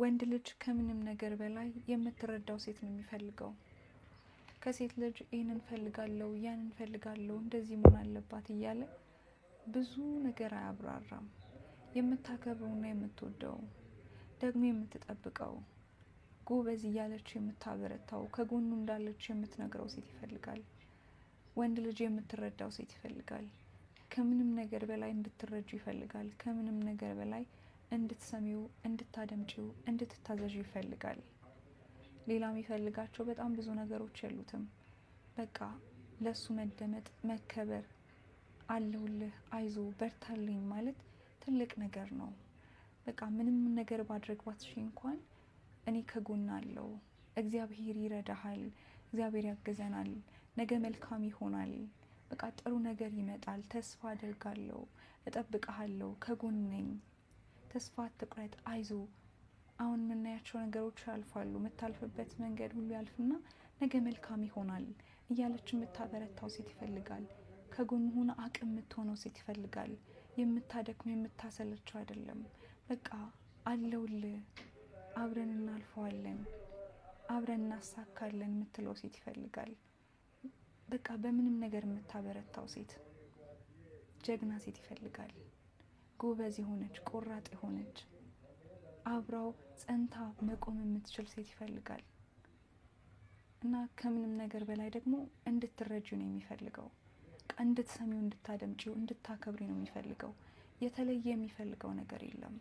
ወንድ ልጅ ከምንም ነገር በላይ የምትረዳው ሴት ነው የሚፈልገው። ከሴት ልጅ ይህንን ፈልጋለሁ፣ ያንን ፈልጋለሁ፣ እንደዚህ መሆን አለባት እያለ ብዙ ነገር አያብራራም። የምታከብረውና የምትወደው ደግሞ የምትጠብቀው ጎበዝ እያለች የምታበረታው ከጎኑ እንዳለች የምትነግረው ሴት ይፈልጋል። ወንድ ልጅ የምትረዳው ሴት ይፈልጋል። ከምንም ነገር በላይ እንድትረጁ ይፈልጋል። ከምንም ነገር በላይ እንድትሰሚው፣ እንድታደምጪው፣ እንድትታዘዥ ይፈልጋል። ሌላ የሚፈልጋቸው በጣም ብዙ ነገሮች የሉትም። በቃ ለሱ መደመጥ፣ መከበር፣ አለውልህ፣ አይዞ፣ በርታልኝ ማለት ትልቅ ነገር ነው። በቃ ምንም ነገር ማድረግ ባትችይ እንኳን እኔ ከጎን አለው፣ እግዚአብሔር ይረዳሃል፣ እግዚአብሔር ያግዘናል፣ ነገ መልካም ይሆናል፣ በቃ ጥሩ ነገር ይመጣል፣ ተስፋ አደርጋለሁ፣ እጠብቅሃለሁ፣ ከጎን ነኝ፣ ተስፋ አትቁረጥ፣ አይዞ፣ አሁን የምናያቸው ነገሮች ያልፋሉ፣ የምታልፍበት መንገድ ሁሉ ያልፍና ነገ መልካም ይሆናል እያለች የምታበረታው ሴት ይፈልጋል። ከጎን ሆነ አቅም የምትሆነው ሴት ይፈልጋል። የምታደክም የምታሰለችው አይደለም። በቃ አለውልህ፣ አብረን እናልፈዋለን፣ አብረን እናሳካለን የምትለው ሴት ይፈልጋል። በቃ በምንም ነገር የምታበረታው ሴት፣ ጀግና ሴት ይፈልጋል። ጎበዝ የሆነች፣ ቆራጥ የሆነች፣ አብራው ጸንታ መቆም የምትችል ሴት ይፈልጋል። እና ከምንም ነገር በላይ ደግሞ እንድትረጂው ነው የሚፈልገው። እንድትሰሚው፣ እንድታደምጪው፣ እንድታከብሪ ነው የሚፈልገው። የተለየ የሚፈልገው ነገር የለም።